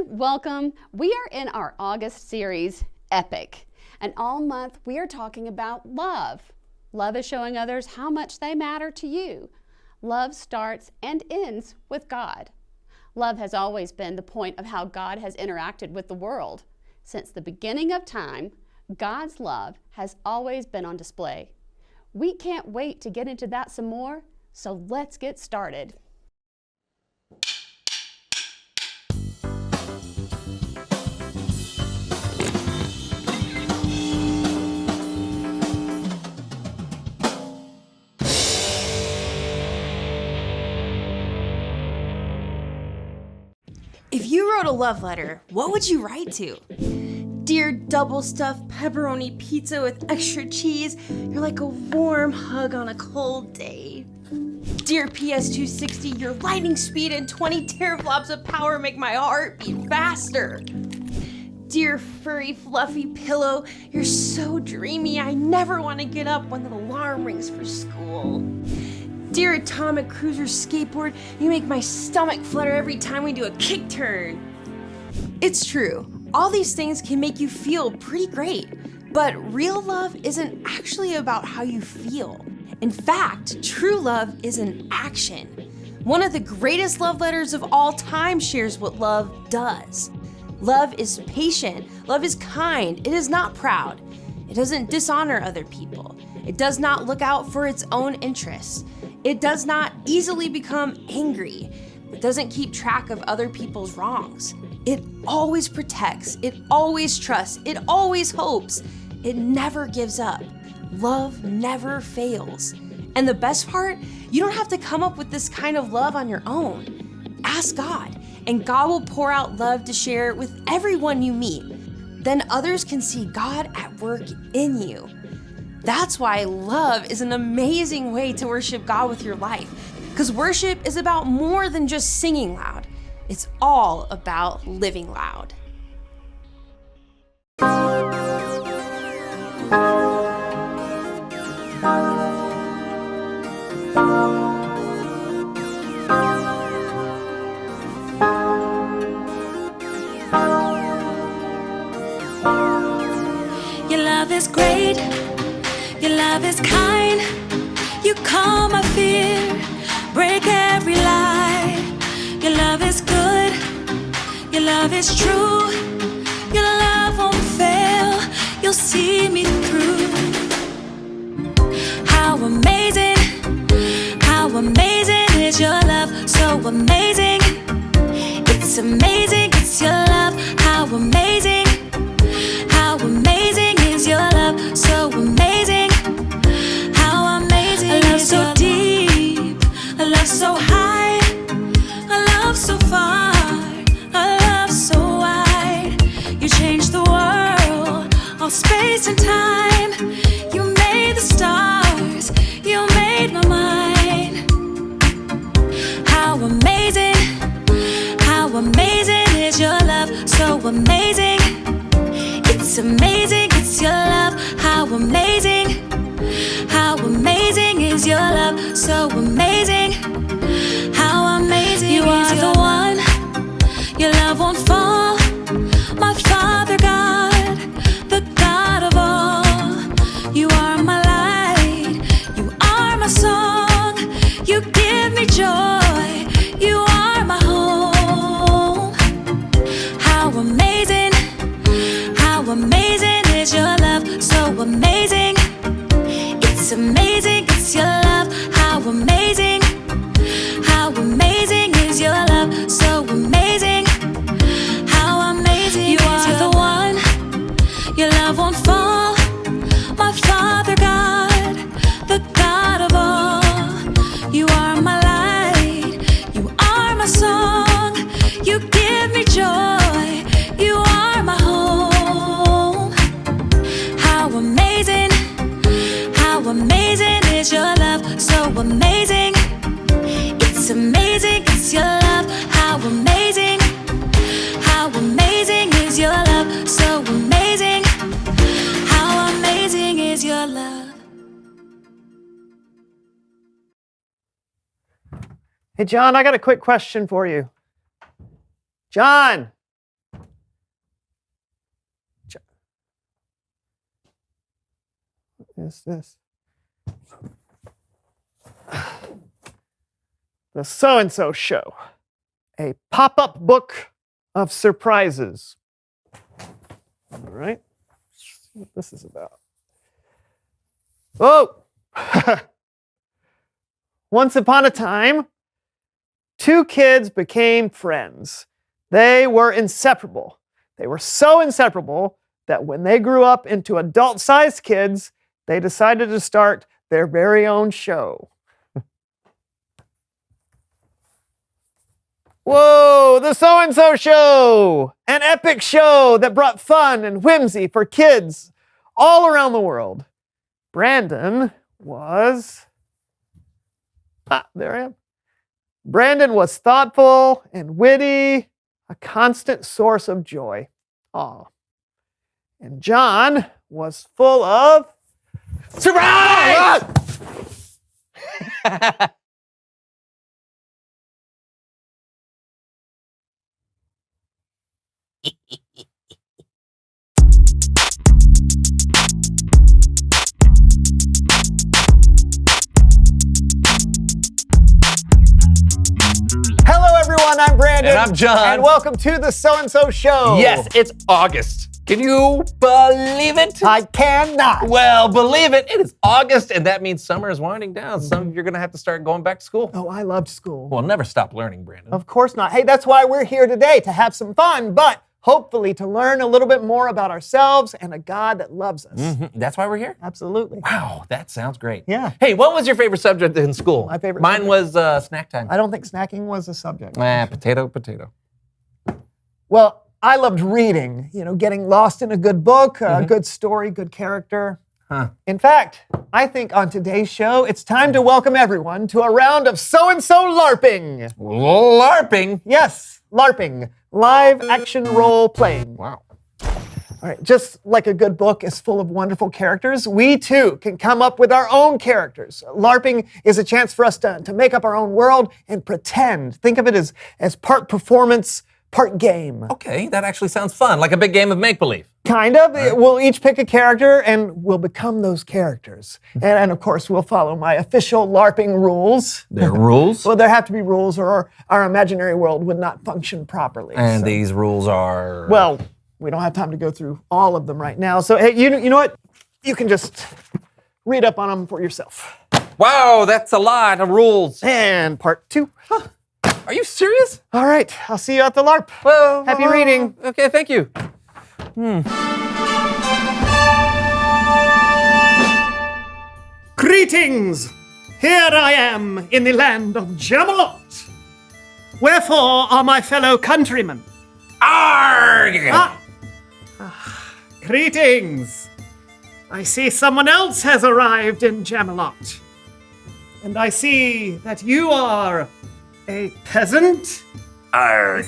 everyone, welcome. We are in our August series, Epic. And all month we are talking about love. Love is showing others how much they matter to you. Love starts and ends with God. Love has always been the point of how God has interacted with the world. Since the beginning of time, God's love has always been on display. We can't wait to get into that some more, so let's get started. If you wrote a love letter, what would you write to? Dear double stuffed pepperoni pizza with extra cheese, you're like a warm hug on a cold day. Dear PS260, your lightning speed and 20 teraflops of power make my heart beat faster. Dear furry fluffy pillow, you're so dreamy I never want to get up when the alarm rings for school. Dear atomic cruiser skateboard, you make my stomach flutter every time we do a kick turn. It's true, all these things can make you feel pretty great, but real love isn't actually about how you feel. In fact, true love is an action. One of the greatest love letters of all time shares what love does. Love is patient, love is kind, it is not proud. It doesn't dishonor other people. It does not look out for its own interests. It does not easily become angry. It doesn't keep track of other people's wrongs. It always protects. It always trusts. It always hopes. It never gives up. Love never fails. And the best part, you don't have to come up with this kind of love on your own. Ask God, and God will pour out love to share with everyone you meet. Then others can see God at work in you. That's why love is an amazing way to worship God with your life. Because worship is about more than just singing loud. It's all about living loud. Your love is great. Your love is kind, you calm my fear, break every lie. Your love is good, your love is true, your love won't fail, you'll see me through. How amazing is your love, so amazing. It's amazing, it's your love, how amazing is your love, so amazing. A love so deep, a love so high, a love so far, a love so wide. You changed the world, all space and time. You made the stars, you made my mind. How amazing is your love, so amazing. It's amazing, it's your love, how amazing is your love, so amazing. How amazing you are the one, your love won't fall. My Father God, the God of all. You are my light, you are my song. You give me joy, you are my home. How amazing is your love, so amazing. It's amazing, it's your love, how amazing is your love, so amazing. How amazing you are the one, your love won't fall. My Father God, the God of all. You are my light, you are my song. You give me joy, you are my home. How amazing is your love, so amazing. It's amazing, it's your love, how amazing is your love, so amazing. How amazing is your love. Hey, John, I got a quick question for you. John, is this? The So-and-So Show, a pop-up book of surprises. All right, let's see what this is about. Oh! Once upon a time, two kids became friends. They were inseparable. They were so inseparable that when they grew up into adult-sized kids, they decided to start their very own show. Whoa, the So-and-So Show! An epic show that brought fun and whimsy for kids all around the world. Brandon was... there I am. Brandon was thoughtful and witty, a constant source of joy. Aw. And John was full of... surprise! Hello, everyone. I'm Brandon. And I'm John. And welcome to the So-and-So Show. Yes, it's August. Can you believe it? I cannot. Well, believe it. It is August, and that means summer is winding down. Some of you are going to have to start going back to school. Oh, I loved school. We'll never stop learning, Brandon. Of course not. Hey, that's why we're here today, to have some fun, but hopefully to learn a little bit more about ourselves and a God that loves us. That's why we're here? Absolutely. Wow, that sounds great. Yeah. Hey, what was your favorite subject in school? My favorite Mine subject? was snack time. I don't think snacking was a subject. Potato. Well, I loved reading, getting lost in a good book, a good story, good character. Huh. In fact, I think on today's show, it's time to welcome everyone to a round of So-and-So LARPing. LARPing? Yes, LARPing, live action role playing. Wow. All right, just like a good book is full of wonderful characters, we too can come up with our own characters. LARPing is a chance for us to make up our own world and pretend. Think of it as part performance, part game. Okay, that actually sounds fun, like a big game of make-believe. Kind of. We'll each pick a character and we'll become those characters. And of course, we'll follow my official LARPing rules. There are rules? Well, there have to be rules or our imaginary world would not function properly. And these rules are... Well, we don't have time to go through all of them right now. So, hey, you know what? You can just read up on them for yourself. Wow, that's a lot of rules. And part 2. Are you serious? All right, I'll see you at the LARP. Well, Happy reading. Okay, thank you. Greetings! Here I am in the land of Jamalot. Wherefore are my fellow countrymen? Arg! Greetings! I see someone else has arrived in Jamalot. And I see that you are a peasant? Arg,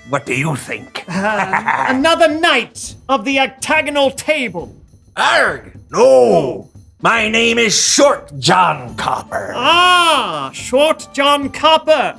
what do you think? Another knight of the octagonal table. Arg, no! My name is Short John Copper. Ah, Short John Copper.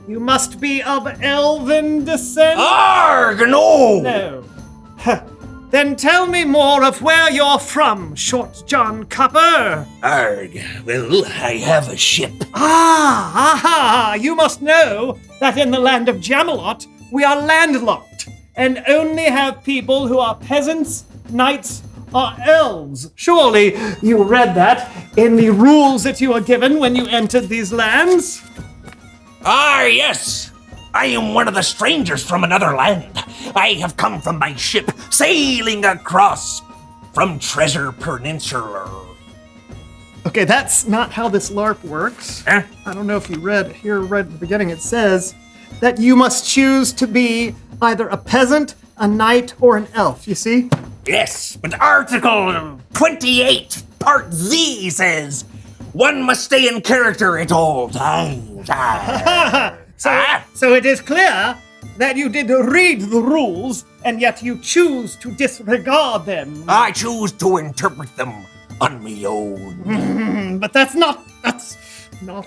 You must be of elven descent? Arg, no! No. Then tell me more of where you're from, Short John Copper. Arg, well, I have a ship. Aha! You must know that in the land of Jamalot, we are landlocked and only have people who are peasants, knights, or elves. Surely you read that in the rules that you were given when you entered these lands? Ah, yes! I am one of the strangers from another land. I have come from my ship, sailing across from Treasure Peninsula. Okay, that's not how this LARP works. Huh? I don't know if you read here right at the beginning. It says that you must choose to be either a peasant, a knight, or an elf, you see? Yes, but Article 28, Part Z says, one must stay in character at all times. So it is clear that you did read the rules, and yet you choose to disregard them. I choose to interpret them on my own. But that's not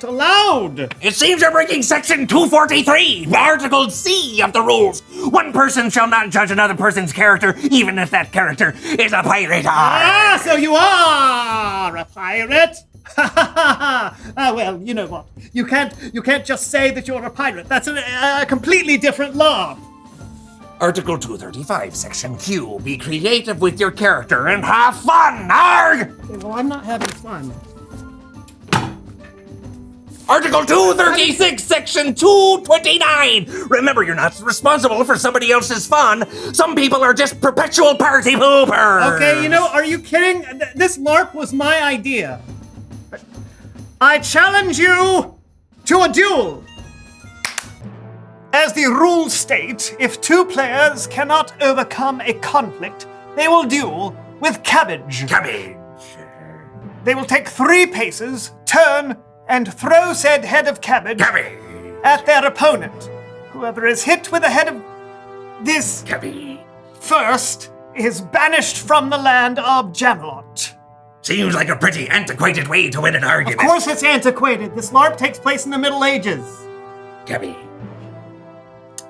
allowed. It seems you're breaking Section 243, Article C of the rules. One person shall not judge another person's character, even if that character is a pirate. Ah, so you are a pirate? Well, you know what? You can't just say that you're a pirate. That's a completely different law. Article 235, Section Q. Be creative with your character and have fun. Arg! Okay, well, I'm not having fun. Article 236, Section 229. Remember, you're not responsible for somebody else's fun. Some people are just perpetual party poopers. Okay, you know, are you kidding? This LARP was my idea. I challenge you to a duel. As the rules state, if two players cannot overcome a conflict, they will duel with cabbage. Cabbage. They will take 3 paces, turn, and throw said head of cabbage Cabbage. at their opponent. Whoever is hit with the head of this Cabbage. first is banished from the land of Jamelot. Seems like a pretty antiquated way to win an Of argument. course it's antiquated. This LARP takes place in the Middle Ages. Cabbage.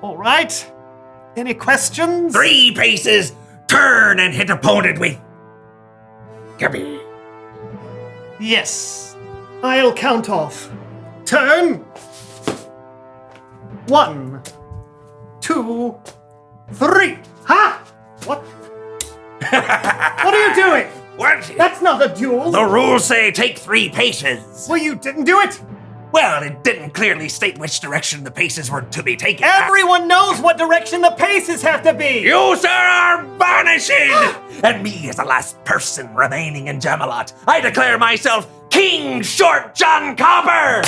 All right. Any questions? 3 paces, turn and hit opponent with cabbage. Yes. I'll count off. Turn. 1, 2, 3. Ha! What? What are you doing? What? That's not a duel. The rules say take 3 paces. Well, you didn't do it. Well, it didn't clearly state which direction the paces were to be taken. Everyone knows what direction the paces have to be. You, sir, are vanishing! And me as the last person remaining in Jamelot, I declare myself King Short John Copper!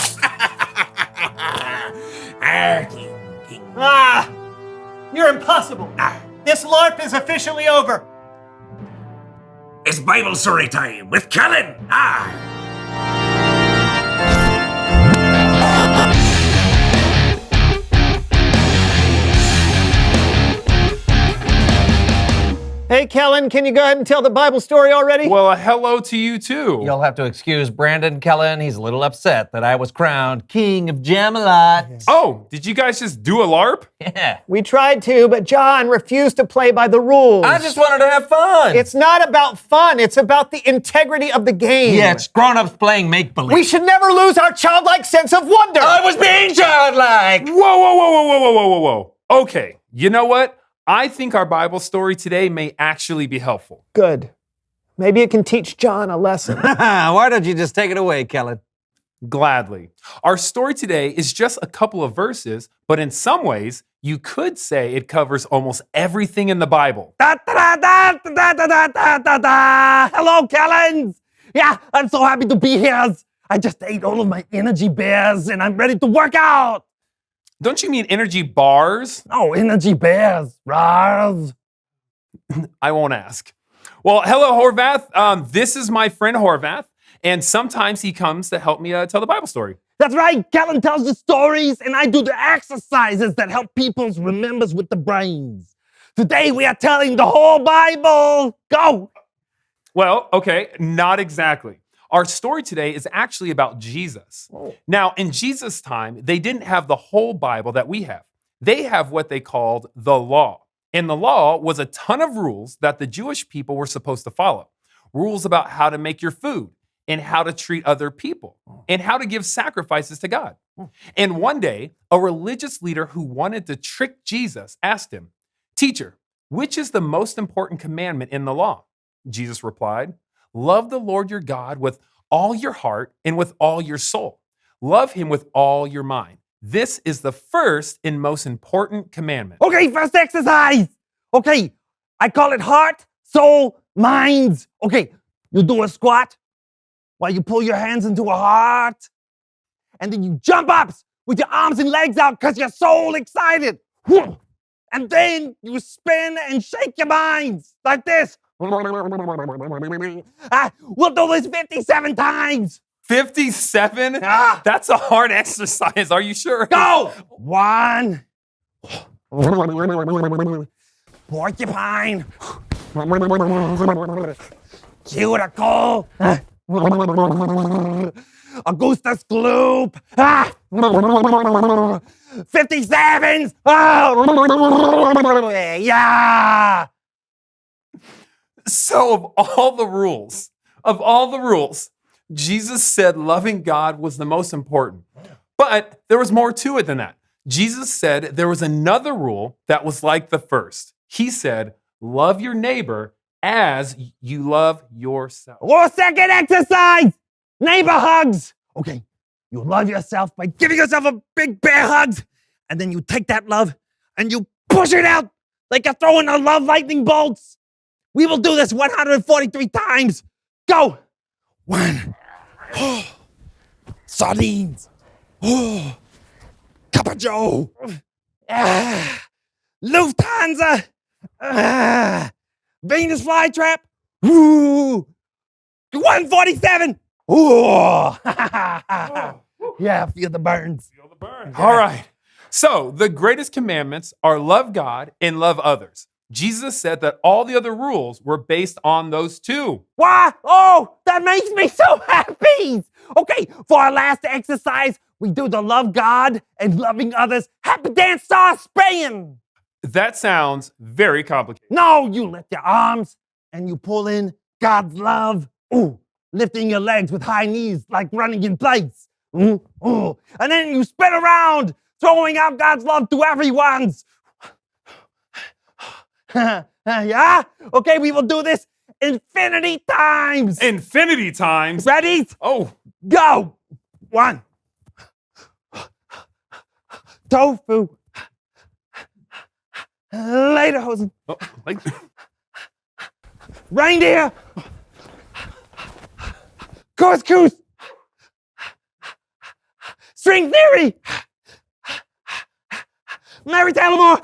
King. Ah, you're impossible. Ah. This LARP is officially over. It's Bible story time with Kellen! Hey, Kellen, can you go ahead and tell the Bible story already? Well, hello to you too. You'll have to excuse Brandon Kellen. He's a little upset that I was crowned King of Jamelot. Oh, did you guys just do a LARP? Yeah. We tried to, but John refused to play by the rules. I just wanted to have fun. It's not about fun, it's about the integrity of the game. Yeah, it's grown-ups playing make-believe. We should never lose our childlike sense of wonder. I was being childlike. Whoa. Okay, you know what? I think our Bible story today may actually be helpful. Good. Maybe it can teach John a lesson. Why don't you just take it away, Kellen? Gladly. Our story today is just a couple of verses, but in some ways, you could say it covers almost everything in the Bible. Hello, Kellens. Yeah, I'm so happy to be here. I just ate all of my energy bears and I'm ready to work out. Don't you mean energy bars? Oh, energy bears. Rars. I won't ask. Well, hello, Horvath. This is my friend Horvath, and sometimes he comes to help me tell the Bible story. That's right. Kellen tells the stories and I do the exercises that help people remember with the brains. Today we are telling the whole Bible. Go. Well, okay, not exactly. Our story today is actually about Jesus. Now, in Jesus' time, they didn't have the whole Bible that we have. They have what they called the law. And the law was a ton of rules that the Jewish people were supposed to follow. Rules about how to make your food and how to treat other people and how to give sacrifices to God. And one day, a religious leader who wanted to trick Jesus asked him, "Teacher, which is the most important commandment in the law?" Jesus replied, "Love the Lord your God with all your heart and with all your soul. Love him with all your mind. This is the first and most important commandment." Okay, first exercise. Okay, I call it heart, soul, minds. Okay, you do a squat while you pull your hands into a heart. And then you jump up with your arms and legs out because you're so excited. And then you spin and shake your minds like this. We'll do this 57 times. 57? Ah. That's a hard exercise. Are you sure? Go! 1. Porcupine. Cuticle. Augustus Gloop. 57s. Oh, yeah. So of all the rules, Jesus said loving God was the most important. But there was more to it than that. Jesus said there was another rule that was like the first. He said, love your neighbor as you love yourself. Or second exercise, neighbor hugs. Okay, you love yourself by giving yourself a big bear hug, and then you take that love and you push it out like you're throwing a love lightning bolts. We will do this 143 times. Go. 1. Oh. Sardines. Oh. Cup of Joe. Lufthansa. Venus flytrap. Ooh. 147. Ooh. Yeah, feel the burns. Feel the burn. All right. So the greatest commandments are love God and love others. Jesus said that all the other rules were based on those two. What? Oh, that makes me so happy. Okay, for our last exercise, we do the love God and loving others happy dance star spraying. That sounds very complicated. No, you lift your arms and you pull in God's love. Ooh, lifting your legs with high knees like running in place. Ooh. And then you spin around, throwing out God's love to everyone's. Yeah? Okay, we will do this infinity times. Infinity times? Ready? Oh. Go. 1. Tofu. Lederhosen. Oh, like Reindeer. Couscous. String theory. Mary Tyler Moore.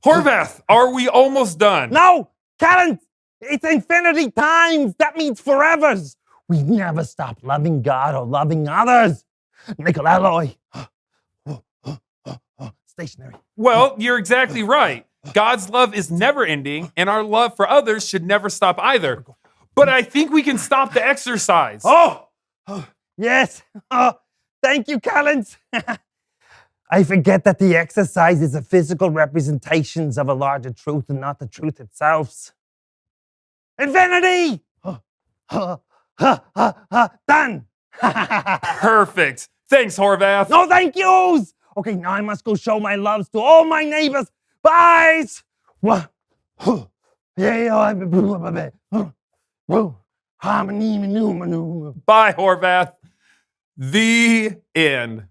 Horvath, are we almost done? No, Callan, it's infinity times. That means forevers. We never stop loving God or loving others. Nickel alloy. Stationary. Well, you're exactly right. God's love is never ending, and our love for others should never stop either. But I think we can stop the exercise. Oh, yes. Thank you, Collins. I forget that the exercise is a physical representations of a larger truth and not the truth itself. Infinity! Done! Perfect. Thanks, Horvath. No thank yous! Okay, now I must go show my loves to all my neighbors. Bye! Bye, Horvath. The end.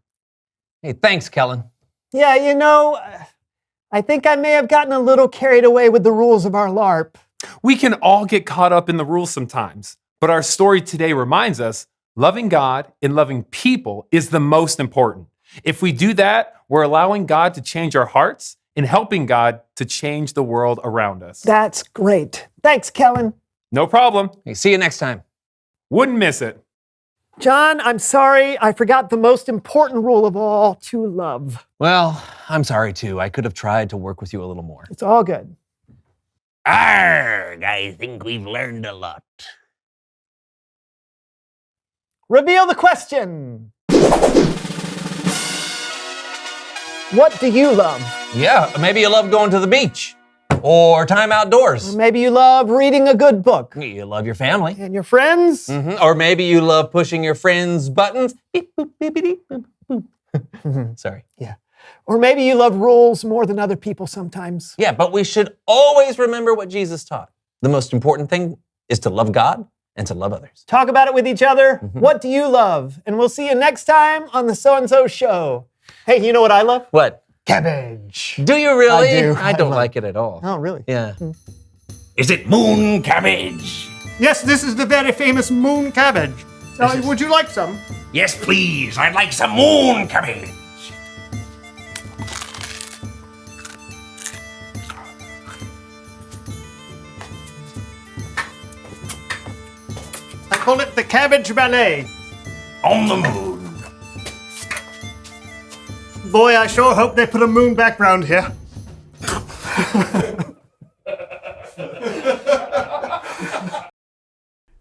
Hey, thanks, Kellen. Yeah, you know, I think I may have gotten a little carried away with the rules of our LARP. We can all get caught up in the rules sometimes, but our story today reminds us loving God and loving people is the most important. If we do that, we're allowing God to change our hearts and helping God to change the world around us. That's great. Thanks, Kellen. No problem. Hey, see you next time. Wouldn't miss it. John, I'm sorry. I forgot the most important rule of all, to love. Well, I'm sorry too. I could have tried to work with you a little more. It's all good. Arrgh, I think we've learned a lot. Reveal the question. What do you love? Yeah, maybe you love going to the beach or time outdoors. Or maybe you love reading a good book. You love your family. And your friends? Or maybe you love pushing your friends' buttons. Beep, boop, beepity, boop, boop. Sorry. Yeah. Or maybe you love rules more than other people sometimes. Yeah, but we should always remember what Jesus taught. The most important thing is to love God and to love others. Talk about it with each other. What do you love? And we'll see you next time on the So-and-So Show. Hey, you know what I love? What? Cabbage. Do you really? I do. I don't like it at all. Oh, really? Yeah. Is it moon cabbage? Yes, this is the very famous moon cabbage. Would you like some? Yes, please. I'd like some moon cabbage. I call it the cabbage ballet. On the moon. Boy, I sure hope they put a moon background here.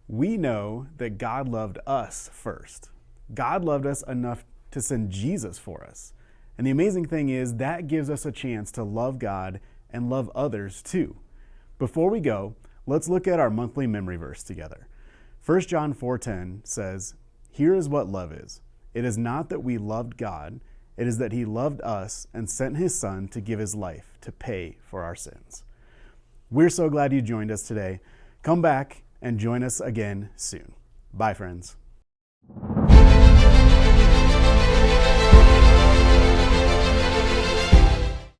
We know that God loved us first. God loved us enough to send Jesus for us. And the amazing thing is that gives us a chance to love God and love others too. Before we go, let's look at our monthly memory verse together. 1 John 4:10 says, "Here is what love is. It is not that we loved God, it is that he loved us and sent his Son to give his life to pay for our sins." We're so glad you joined us today. Come back and join us again soon. Bye, friends.